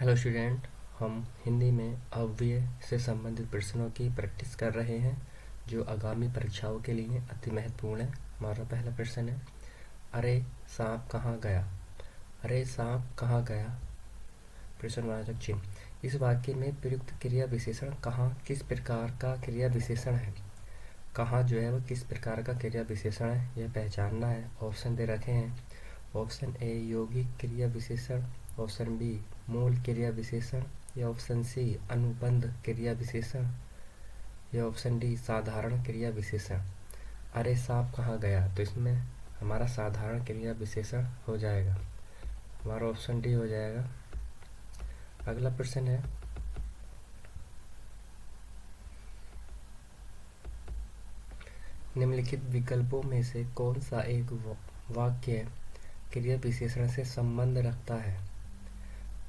Hello student. हम हिंदी में अव्यय से संबंधित प्रश्नों की प्रैक्टिस कर रहे हैं जो आगामी परीक्षाओं के लिए अति महत्वपूर्ण है। हमारा पहला प्रश्न है, अरे सांप कहाँ गया। अरे सांप कहाँ गया, प्रश्नवाचक चिन्ह। इस वाक्य में प्रयुक्त क्रिया विशेषण कहाँ किस प्रकार का क्रिया विशेषण है। कहाँ जो है वो किस प्रकार का क्रिया विशेषण है, यह पहचानना है। ऑप्शन दे रखे हैं। ऑप्शन ए यौगिक क्रिया विशेषण, ऑप्शन बी मूल क्रिया विशेषण, या ऑप्शन सी अनुबंध क्रिया विशेषण, या ऑप्शन डी साधारण क्रिया विशेषण। अरे सांप कहाँ गया, तो इसमें हमारा साधारण क्रिया विशेषण हो जाएगा, हमारा ऑप्शन डी हो जाएगा। अगला प्रश्न है, निम्नलिखित विकल्पों में से कौन सा एक वाक्य क्रिया विशेषण से संबंध रखता है।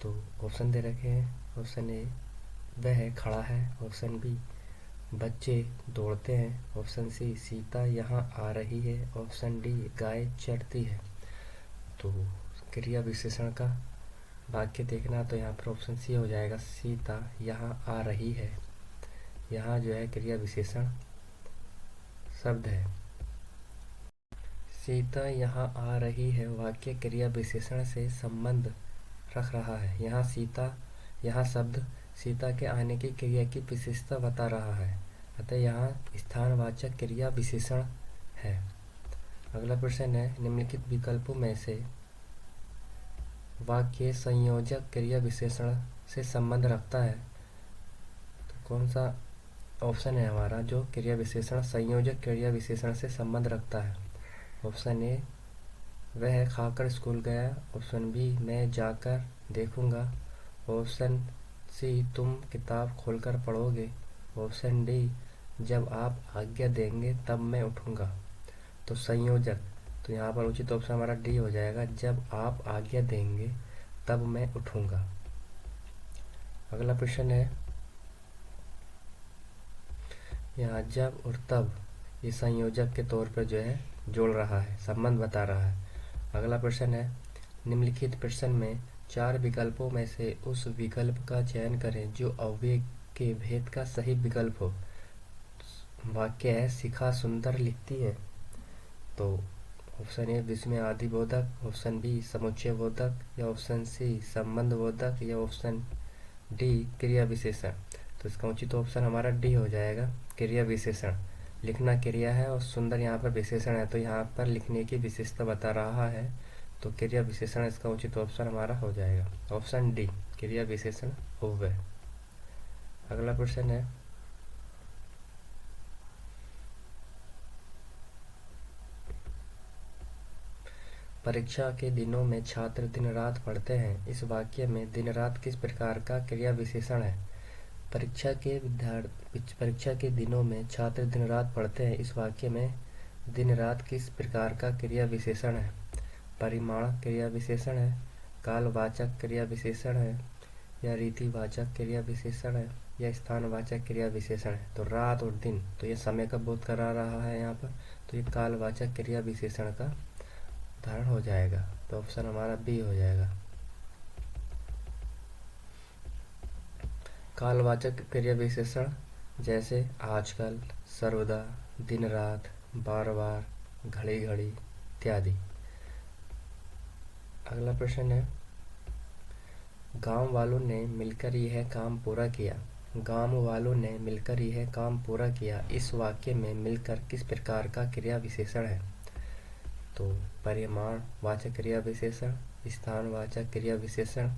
तो ऑप्शन दे रखे हैं। ऑप्शन ए वह खड़ा है, ऑप्शन बी बच्चे दौड़ते हैं, ऑप्शन सी सीता यहाँ आ रही है, ऑप्शन डी गाय चढ़ती है। तो क्रिया विशेषण का वाक्य देखना तो यहाँ पर ऑप्शन सी हो जाएगा, सीता यहाँ आ रही है। यहाँ जो है क्रिया विशेषण शब्द है। सीता यहाँ आ रही है वाक्य क्रिया विशेषण से संबंध रख रहा है। यहाँ शब्द सीता के आने की क्रिया की विशेषता बता रहा है, अतः यहाँ स्थानवाचक क्रिया विशेषण है। अगला प्रश्न है, निम्नलिखित विकल्पों में से वाक्य संयोजक क्रिया विशेषण से संबंध रखता है। तो कौन सा ऑप्शन है हमारा जो क्रिया विशेषण संयोजक क्रिया विशेषण से संबंध रखता है। ऑप्शन ए वह खाकर स्कूल गया, ऑप्शन बी मैं जाकर देखूंगा, ऑप्शन सी तुम किताब खोलकर पढ़ोगे, ऑप्शन डी जब आप आज्ञा देंगे तब मैं उठूंगा। तो संयोजक, तो यहाँ पर उचित ऑप्शन हमारा डी हो जाएगा, जब आप आज्ञा देंगे तब मैं उठूंगा। अगला प्रश्न है, यहाँ जब और तब ये संयोजक के तौर पर जो है जोड़ रहा है, संबंध बता रहा है। अगला प्रश्न है, निम्नलिखित प्रश्न में 4 विकल्पों में से उस विकल्प का चयन करें जो अव्यय के भेद का सही विकल्प हो। वाक्य है शिखा सुंदर लिखती है, तो ऑप्शन ए विस्मय आदि बोधक, ऑप्शन बी समुच्चय बोधक, या ऑप्शन सी संबंध बोधक, या ऑप्शन डी क्रिया विशेषण। तो इसका उचित ऑप्शन हमारा डी हो जाएगा, क्रिया विशेषण। लिखना क्रिया है और सुंदर यहाँ पर विशेषण है, तो यहाँ पर लिखने की विशेषता बता रहा है, तो क्रिया विशेषण इसका उचित ऑप्शन हमारा हो जाएगा, ऑप्शन डी क्रिया विशेषण अव्यय। अगला प्रश्न है, परीक्षा के दिनों में छात्र दिन रात पढ़ते हैं। इस वाक्य में दिन रात किस प्रकार का क्रिया विशेषण है। परीक्षा के दिनों में छात्र दिन रात पढ़ते हैं। इस वाक्य में दिन रात किस प्रकार का क्रिया विशेषण है। परिमाण क्रिया विशेषण है, कालवाचक क्रिया विशेषण है, या रीतिवाचक क्रिया विशेषण है, या स्थानवाचक क्रिया विशेषण है। तो रात और दिन, तो ये समय का बोध करा रहा है यहाँ पर, तो ये कालवाचक क्रिया विशेषण का उदाहरण हो जाएगा, तो ऑप्शन हमारा बी हो जाएगा। कालवाचक क्रिया विशेषण जैसे आजकल, सर्वदा, दिन रात, बार बार, घड़ी घड़ी इत्यादि। अगला प्रश्न है, गांव वालों ने मिलकर यह काम पूरा किया। गांव वालों ने मिलकर यह काम पूरा किया, इस वाक्य में मिलकर किस प्रकार का क्रिया विशेषण है। तो परिमाण वाचक क्रिया विशेषण, स्थानवाचक क्रिया विशेषण,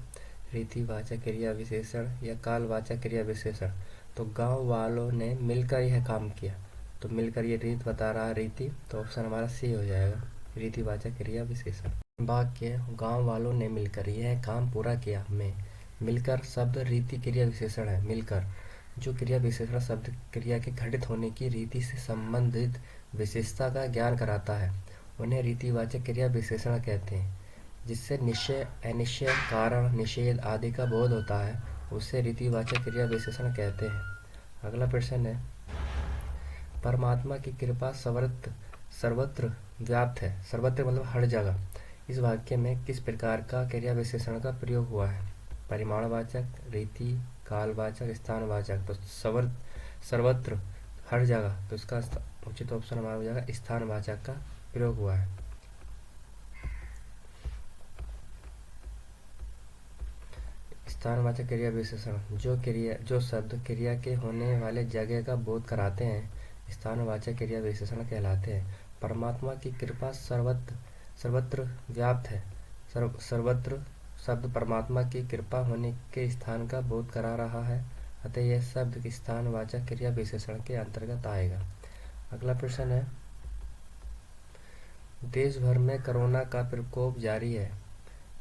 रीतिवाचक क्रिया विशेषण, या कालवाचक क्रिया विशेषण। तो गांव वालों ने मिलकर यह काम किया, तो मिलकर ये रीत बता रहा है, रीति, तो ऑप्शन हमारा सी हो जाएगा, रीतिवाचक क्रिया विशेषण। वाक्य गांव वालों ने मिलकर यह काम पूरा किया में मिलकर शब्द रीति क्रिया विशेषण है। मिलकर जो क्रिया विशेषण शब्द क्रिया के घटित होने की रीति से संबंधित विशेषता का ज्ञान कराता है, उन्हें रीतिवाचक क्रिया विशेषण कहते हैं। जिससे निश्चय, अनिश्चय, कारण, निषेध आदि का बोध होता है, उसे रीतिवाचक क्रिया विशेषण कहते हैं। अगला प्रश्न है, परमात्मा की कृपा सर्वत्र व्याप्त है। सर्वत्र मतलब हर जगह। इस वाक्य में किस प्रकार का क्रिया विशेषण का प्रयोग हुआ है। परिमाणवाचक, रीति, कालवाचक, स्थानवाचक। तो सर्वत्र, हर जगह, तो इसका उचित ऑप्शन हमारा हो जाएगा स्थानवाचक का प्रयोग हुआ है। स्थानवाचक क्रिया विशेषण, जो शब्द क्रिया के होने वाले जगह का बोध कराते हैं, स्थानवाचक क्रिया विशेषण कहलाते हैं। परमात्मा की कृपा सर्वत्र व्याप्त है। सर्वत्र शब्द परमात्मा की कृपा होने के स्थान का बोध करा रहा है, अतः यह शब्द स्थानवाचक क्रिया विशेषण के अंतर्गत आएगा। अगला प्रश्न है, देश भर में कोरोना का प्रकोप जारी है,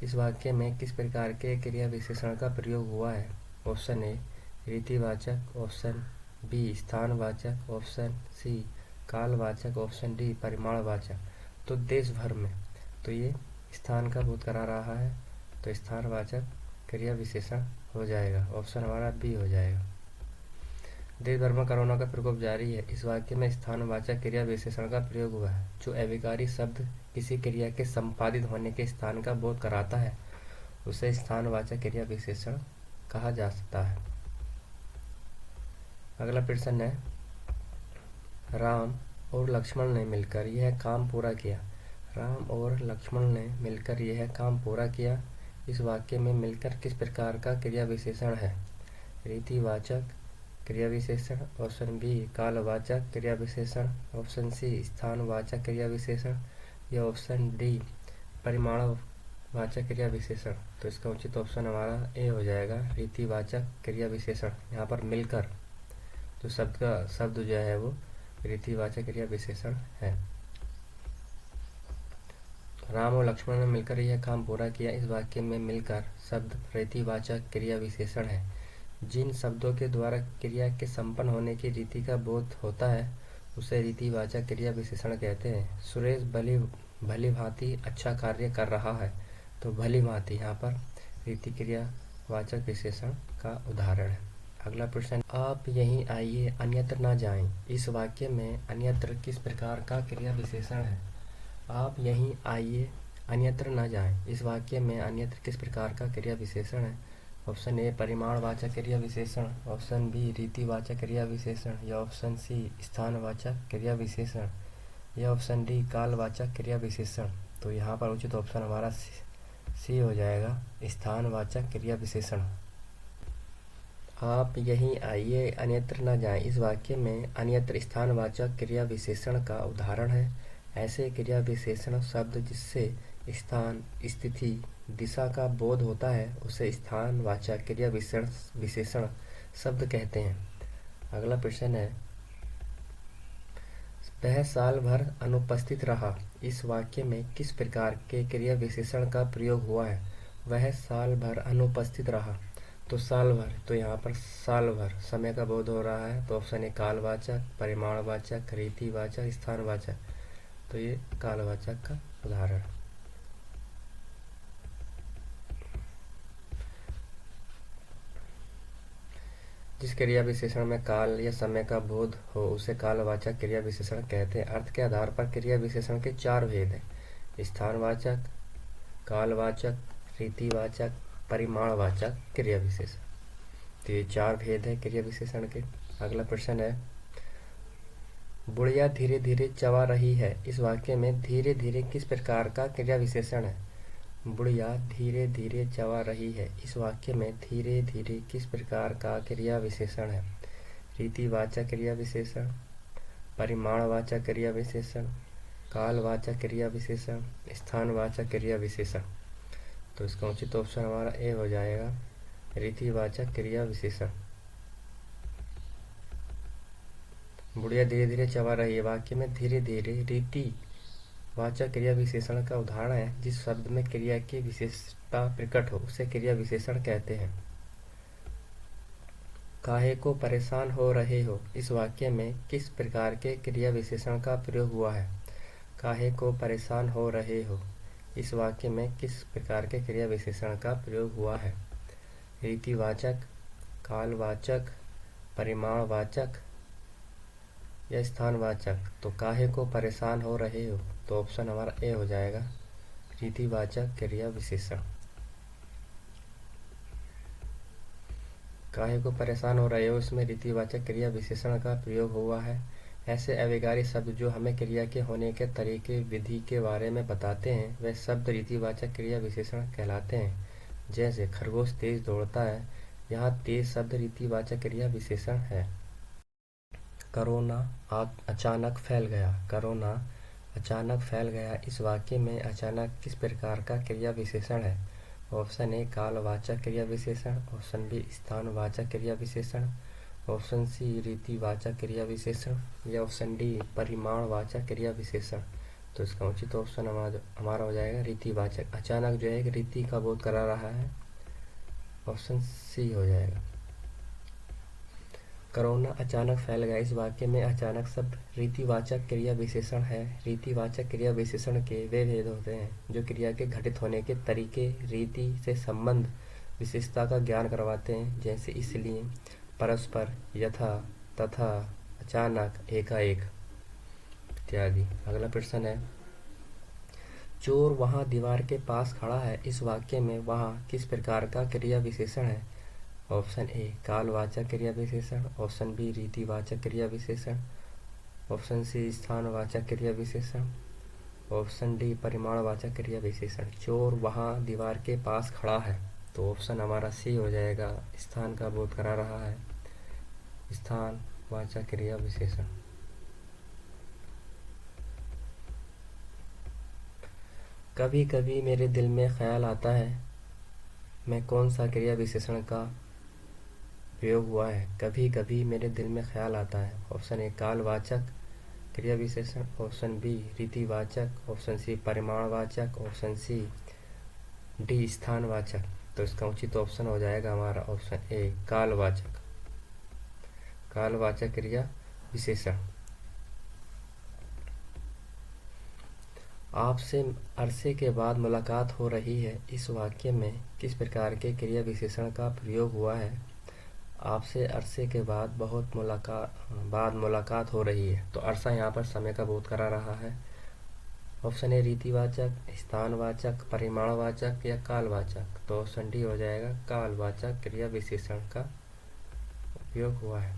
इस वाक्य में किस प्रकार के क्रिया विशेषण का प्रयोग हुआ है? ऑप्शन ए रीतिवाचक, ऑप्शन बी स्थानवाचक, ऑप्शन सी कालवाचक, ऑप्शन डी परिमाणवाचक। तो देश भर में, तो ये स्थान का बोध करा रहा है, तो स्थानवाचक क्रिया विशेषण हो जाएगा, ऑप्शन हमारा बी हो जाएगा। देश भर में कोरोना का प्रकोप जारी है, इस वाक्य में स्थानवाचक क्रिया विशेषण का प्रयोग हुआ है। जो अविकारी शब्द किसी क्रिया के संपादित होने के स्थान का बोध कराता है, उसे स्थानवाचक क्रिया विशेषण कहा जा सकता है। अगला प्रश्न है, राम और लक्ष्मण ने मिलकर यह काम पूरा किया। राम और लक्ष्मण ने मिलकर यह काम पूरा किया, इस वाक्य में मिलकर किस प्रकार का क्रिया विशेषण है? रीतिवाचक क्रिया विशेषण, ऑप्शन बी कालवाचक क्रिया विशेषण, ऑप्शन सी स्थानवाचक क्रिया विशेषण, या ऑप्शन डी परिमाणवाचक क्रिया विशेषण। तो इसका उचित ऑप्शन हमारा ए हो जाएगा, रीतिवाचक क्रिया विशेषण। यहाँ पर मिलकर जो शब्द जो है वो रीतिवाचक क्रिया विशेषण है। राम और लक्ष्मण ने मिलकर यह काम पूरा किया, इस वाक्य में मिलकर शब्द रीतिवाचक क्रिया विशेषण है। जिन शब्दों के द्वारा क्रिया के संपन्न होने की रीति का बोध होता है, उसे रीतिवाचक क्रिया विशेषण कहते हैं। सुरेश भली भांति अच्छा कार्य कर रहा है, तो भली भांति यहाँ पर रीति क्रिया वाचक विशेषण का उदाहरण है। अगला प्रश्न, आप यहीं आइए अन्यत्र न जाएं, इस वाक्य में अन्यत्र किस प्रकार का क्रिया विशेषण है? आप यहीं आइए अन्यत्र न जाएं, इस वाक्य में अन्यत्र किस प्रकार का क्रिया विशेषण है? ऑप्शन ए परिमाणवाचक क्रिया विशेषण, ऑप्शन बी रीतिवाचक क्रिया विशेषण, या ऑप्शन सी स्थानवाचक क्रिया विशेषण, या ऑप्शन डी कालवाचक क्रिया विशेषण। तो यहाँ पर उचित ऑप्शन हमारा सी हो जाएगा, स्थानवाचक क्रिया विशेषण। आप यहीं आइए अन्यत्र न जाएं, इस वाक्य में अन्यत्र स्थानवाचक क्रिया विशेषण का उदाहरण है। ऐसे क्रिया विशेषण शब्द जिससे स्थान, स्थिति, दिशा का बोध होता है, उसे स्थानवाचक क्रिया विशेषण शब्द कहते हैं। अगला प्रश्न है, वह साल भर अनुपस्थित रहा, इस वाक्य में किस प्रकार के क्रिया विशेषण का प्रयोग हुआ है? वह साल भर अनुपस्थित रहा, तो साल भर, तो यहाँ पर साल भर समय का बोध हो रहा है, तो ऑप्शन ए कालवाचक, परिमाणवाचक, रीतिवाचक, स्थानवाचक। तो ये कालवाचक का उदाहरण। जिस क्रिया विशेषण में काल या समय का बोध हो, उसे कालवाचक क्रिया विशेषण कहते हैं। अर्थ के आधार पर क्रिया विशेषण के चार भेद हैं, स्थानवाचक, कालवाचक, रीतिवाचक, परिमाणवाचक क्रिया विशेषण। तो ये चार भेद है क्रिया विशेषण के। अगला प्रश्न है, बुढ़िया धीरे धीरे चबा रही है, इस वाक्य में धीरे धीरे किस प्रकार का क्रिया विशेषण है? बुढ़िया धीरे धीरे चबा रही है, इस वाक्य में धीरे धीरे किस प्रकार का क्रिया विशेषण है? रीतिवाचक क्रिया विशेषण, परिमाणवाचक क्रिया विशेषण, कालवाचक क्रिया विशेषण, स्थानवाचक क्रिया विशेषण। तो इसका उचित ऑप्शन हमारा ए हो जाएगा, रीतिवाचक क्रिया विशेषण। बुढ़िया धीरे धीरे चबा रही है, वाक्य में धीरे धीरे रीतिवाचक क्रिया विशेषण का उदाहरण है। जिस शब्द में क्रिया की विशेषता प्रकट हो, उसे क्रिया विशेषण कहते हैं। काहे को परेशान हो रहे हो, इस वाक्य में किस प्रकार के क्रिया विशेषण का प्रयोग हुआ है? काहे को परेशान हो रहे हो, इस वाक्य में किस प्रकार के क्रिया विशेषण का प्रयोग हुआ है? रीतिवाचक, कालवाचक, परिमाणवाचक या स्थानवाचक। तो काहे को परेशान हो रहे हो, तो ऑप्शन हमारा ए हो जाएगा, रीतिवाचक क्रिया विशेषण। काहे को परेशान हो रहे हो, इसमें रीतिवाचक क्रिया विशेषण का प्रयोग हुआ है। ऐसे अव्ययकारी शब्द जो हमें क्रिया के होने के तरीके विधि के बारे में बताते हैं वे शब्द रीतिवाचक क्रिया विशेषण कहलाते हैं। जैसे खरगोश तेज दौड़ता है, यहाँ तेज शब्द रीतिवाचक क्रिया विशेषण है। कोरोना अचानक फैल गया। कोरोना अचानक फैल गया, इस वाक्य में अचानक किस प्रकार का क्रिया विशेषण है? ऑप्शन ए कालवाचक क्रिया विशेषण, ऑप्शन बी स्थानवाचक क्रिया विशेषण, ऑप्शन सी रीतिवाचक क्रिया विशेषण या ऑप्शन डी परिमाणवाचक क्रिया विशेषण। तो इसका उचित ऑप्शन हमारा हो जाएगा रीतिवाचक। अचानक जो है एक रीति का बोध करा रहा है, ऑप्शन सी हो जाएगा। कोरोना अचानक फैल गया, इस वाक्य में अचानक शब्द रीतिवाचक क्रिया विशेषण है। रीतिवाचक क्रिया विशेषण के वे भेद होते हैं जो क्रिया के घटित होने के तरीके, रीति से संबंध, विशेषता का ज्ञान करवाते हैं। जैसे इसलिए, परस्पर, यथा, तथा, अचानक, एकाएक इत्यादि। अगला प्रश्न है, चोर वहां दीवार के पास खड़ा है, इस वाक्य में वहां किस प्रकार का क्रिया विशेषण है? ऑप्शन ए कालवाचक क्रिया विशेषण, ऑप्शन बी रीतिवाचक क्रिया विशेषण, ऑप्शन सी स्थानवाचक क्रिया विशेषण, ऑप्शन डी परिमाणवाचक क्रिया विशेषण। चोर वहां दीवार के पास खड़ा है, तो ऑप्शन हमारा सी हो जाएगा, स्थान का बोध करा रहा है, स्थानवाचक क्रिया विशेषण। कभी कभी मेरे दिल में ख्याल आता है, मैं कौन सा क्रिया विशेषण का प्रयोग हुआ है? कभी कभी मेरे दिल में ख्याल आता है। ऑप्शन ए कालवाचक क्रिया विशेषण, ऑप्शन बी रीतिवाचक, ऑप्शन सी परिमाणवाचक, ऑप्शन सी डी स्थानवाचक। तो इसका उचित ऑप्शन हो जाएगा हमारा ऑप्शन ए कालवाचक, कालवाचक क्रिया विशेषण। आपसे अरसे के बाद मुलाकात हो रही है, इस वाक्य में किस प्रकार के क्रिया विशेषण का प्रयोग हुआ है? आपसे अरसे के बाद मुलाकात हो रही है, तो अरसा यहाँ पर समय का बोध करा रहा है। ऑप्शन ए रीतिवाचक, स्थानवाचक, परिमाणवाचक या कालवाचक। तो ऑप्शन डी हो जाएगा, कालवाचक क्रिया विशेषण का उपयोग हुआ है।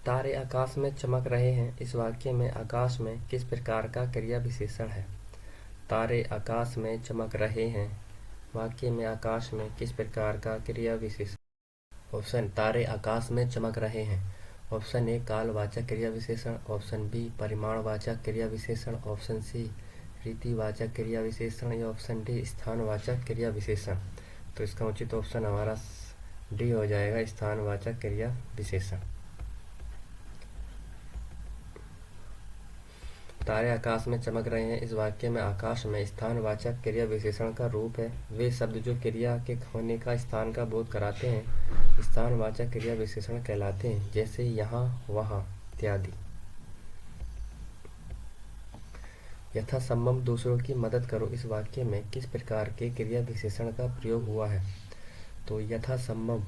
तारे आकाश में चमक रहे हैं, इस वाक्य में आकाश में किस प्रकार का क्रिया विशेषण है? तारे आकाश में चमक रहे हैं, वाक्य में आकाश में किस प्रकार का क्रिया विशेषण? ऑप्शन तारे आकाश में चमक रहे हैं, ऑप्शन ए कालवाचक क्रिया विशेषण, ऑप्शन बी परिमाणवाचक क्रिया विशेषण, ऑप्शन सी रीतिवाचक क्रिया विशेषण या ऑप्शन डी स्थानवाचक क्रिया विशेषण। तो इसका उचित ऑप्शन हमारा डी हो जाएगा, स्थानवाचक क्रिया विशेषण। तारे आकाश में चमक रहे हैं, इस वाक्य में आकाश में स्थानवाचक क्रिया विशेषण का रूप है। वे शब्द जो क्रिया के होने का स्थान का बोध कराते हैं स्थानवाचक क्रिया विशेषण कहलाते हैं। जैसे यहाँ, वहाँ इत्यादि। यथासंभव दूसरों की मदद करो, इस वाक्य में किस प्रकार के क्रिया विशेषण का प्रयोग हुआ है? तो यथासंभव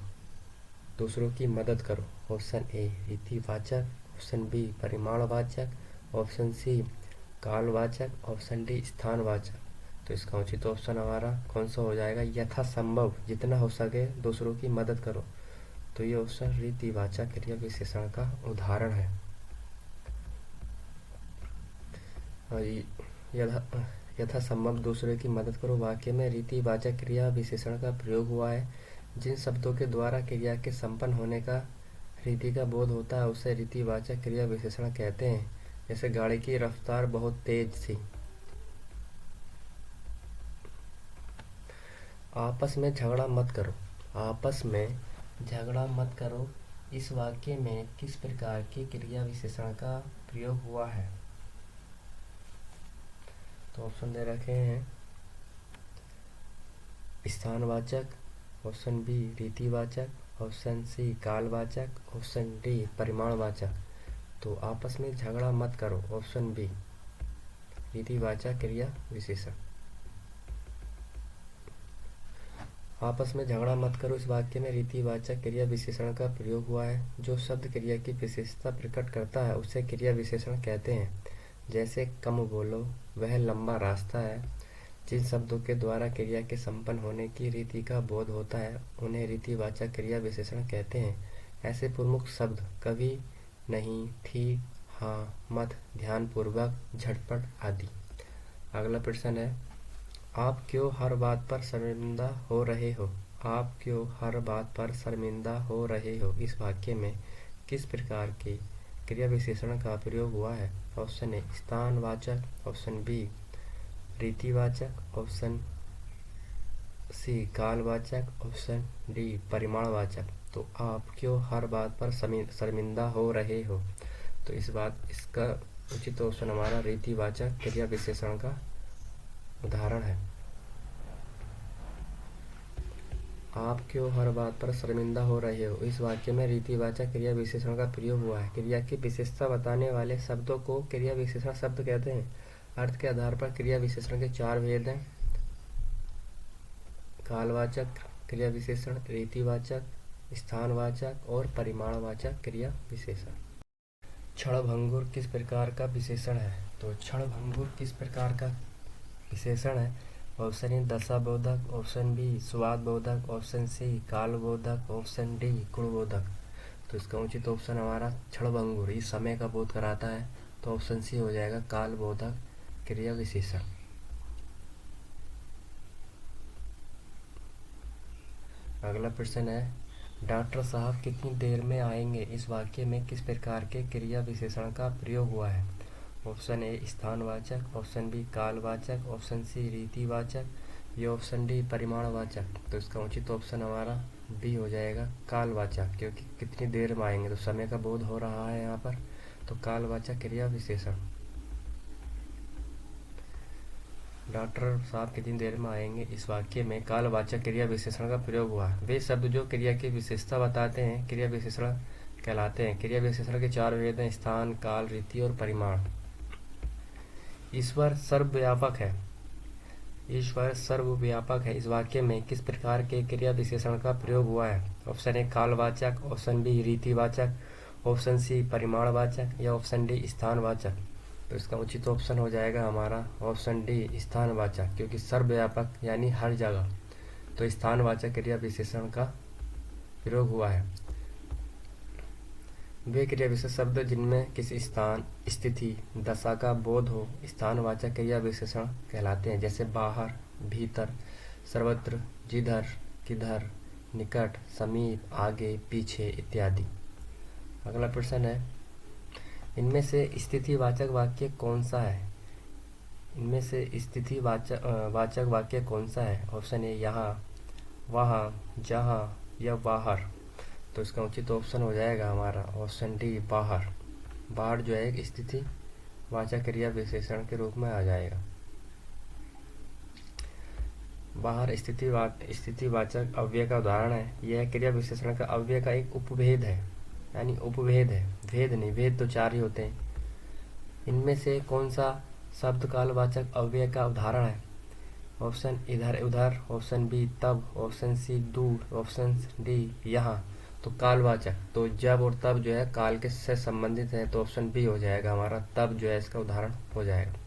दूसरों की मदद करो, ऑप्शन ए रीतिवाचक, ऑप्शन बी परिमाणवाचक, ऑप्शन सी कालवाचक, ऑप्शन डी स्थानवाचक। तो इसका उचित ऑप्शन हमारा कौन सा हो जाएगा? यथासंभव, जितना हो सके दूसरों की मदद करो। तो ये ऑप्शन रीतिवाचक क्रिया विशेषण का उदाहरण है। और यथासंभव दूसरे की मदद करो वाक्य में रीतिवाचक क्रिया विशेषण का प्रयोग हुआ है। जिन शब्दों के द्वारा क्रिया के संपन्न होने का रीति का बोध होता है उसे रीतिवाचक क्रिया विशेषण कहते हैं। जैसे गाड़ी की रफ्तार बहुत तेज थी। आपस में झगड़ा मत करो, आपस में झगड़ा मत करो, इस वाक्य में किस प्रकार की क्रिया विशेषण का प्रयोग हुआ है? तो ऑप्शन दे रखे हैं, स्थानवाचक, ऑप्शन बी रीतिवाचक, ऑप्शन सी कालवाचक, ऑप्शन डी परिमाणवाचक। तो आपस में झगड़ा मत करो, ऑप्शन बी रीतिवाचक क्रिया विशेषण। आपस में झगड़ा मत करो, इस वाक्य में रीतिवाचक क्रिया विशेषण का प्रयोग हुआ है। जो शब्द क्रिया की विशेषता प्रकट करता है उसे क्रिया विशेषण कहते हैं। जैसे कम बोलो, वह लंबा रास्ता है, जिन शब्दों के द्वारा क्रिया के संपन्न होने की रीति का बोध होता है उन्हें रीतिवाचक क्रिया विशेषण कहते हैं। ऐसे प्रमुख शब्द कभी, नहीं, ठीक, हाँ, मत, ध्यानपूर्वक, झटपट आदि। अगला प्रश्न है, आप क्यों हर बात पर शर्मिंदा हो रहे हो? आप क्यों हर बात पर शर्मिंदा हो रहे हो इस वाक्य में किस प्रकार के क्रिया विशेषण का प्रयोग हुआ है? ऑप्शन ए स्थानवाचक, ऑप्शन बी रीतिवाचक, ऑप्शन सी कालवाचक, ऑप्शन डी परिमाणवाचक। तो आप क्यों हर बात पर शर्मिंदा हो रहे हो? तो इसका उचित ऑप्शन हमारा रीतिवाचक क्रिया विशेषण का उदाहरण है। आप क्यों हर बात पर शर्मिंदा हो रहे हो इस वाक्य में रीतिवाचक क्रिया विशेषण का प्रयोग हुआ है। क्रिया की विशेषता बताने वाले शब्दों को क्रिया विशेषण शब्द कहते हैं। अर्थ के आधार पर क्रिया विशेषण के चार भेद हैं: कालवाचक क्रिया विशेषण, रीतिवाचक, स्थानवाचक और परिमाणवाचक क्रिया विशेषण। क्षणभंगुर किस प्रकार का विशेषण है? तो क्षणभंगुर किस प्रकार का विशेषण है? ऑप्शन ए दशाबोधक, ऑप्शन बी स्वादबोधक, ऑप्शन सी कालबोधक, ऑप्शन डी गुणबोधक। तो इसका उचित ऑप्शन हमारा क्षणभंगुर, इस समय का बोध कराता है, तो ऑप्शन सी हो जाएगा कालबोधक क्रिया विशेषण। अगला प्रश्न है, डॉक्टर साहब कितनी देर में आएंगे इस वाक्य में किस प्रकार के क्रिया विशेषण का प्रयोग हुआ है? ऑप्शन ए स्थानवाचक, ऑप्शन बी कालवाचक, ऑप्शन सी रीतिवाचक या ऑप्शन डी परिमाणवाचक। तो इसका उचित ऑप्शन हमारा बी हो जाएगा कालवाचक, क्योंकि कितनी देर में आएंगे तो समय का बोध हो रहा है यहाँ पर, तो कालवाचक क्रिया विशेषण। डॉक्टर साहब कितनी देर में आएंगे इस वाक्य में कालवाचक क्रिया विशेषण का प्रयोग हुआ है। वे शब्द जो क्रिया की विशेषता बताते हैं क्रिया विशेषण कहलाते हैं। क्रिया विशेषण के चार भेद हैं: स्थान, काल, रीति और परिमाण। ईश्वर सर्वव्यापक है। ईश्वर सर्वव्यापक है इस वाक्य में किस प्रकार के क्रिया विशेषण का प्रयोग हुआ है? ऑप्शन ए कालवाचक, ऑप्शन बी रीतिवाचक, ऑप्शन सी परिमाणवाचक या ऑप्शन डी स्थानवाचक। तो इसका उचित ऑप्शन हो जाएगा हमारा ऑप्शन डी स्थानवाचक, क्योंकि सर्वव्यापक यानी हर जगह, तो स्थानवाचक क्रिया विशेषण का प्रयोग हुआ है। वे क्रिया विशेष शब्द जिनमें किसी स्थान, स्थिति, दशा का बोध हो स्थानवाचक क्रिया विशेषण कहलाते हैं, जैसे बाहर, भीतर, सर्वत्र, जिधर, किधर, निकट, समीप, आगे, पीछे इत्यादि। अगला प्रश्न है, इनमें से स्थितिवाचक वाक्य कौन सा है? इनमें से स्थितिवाचक वाक्य कौन सा है? ऑप्शन ए यहाँ, वहाँ, जहाँ या बाहर। तो इसका उचित ऑप्शन हो जाएगा हमारा ऑप्शन डी बाहर। बाहर जो है एक स्थितिवाचक क्रिया विशेषण के रूप में आ जाएगा। बाहर स्थितिवाचक अव्यय का उदाहरण है। यह क्रिया विशेषण का अव्यय का एक उपभेद है, यानी उपभेद है, भेद नहीं, भेद तो चार ही होते हैं। इनमें से कौन सा शब्द कालवाचक अव्यय का उदाहरण है? ऑप्शन इधर उधर, ऑप्शन बी तब, ऑप्शन सी दूर, ऑप्शन डी यहाँ। तो कालवाचक, तो जब और तब जो है काल के से संबंधित है, तो ऑप्शन बी हो जाएगा हमारा, तब जो है इसका उदाहरण हो जाएगा।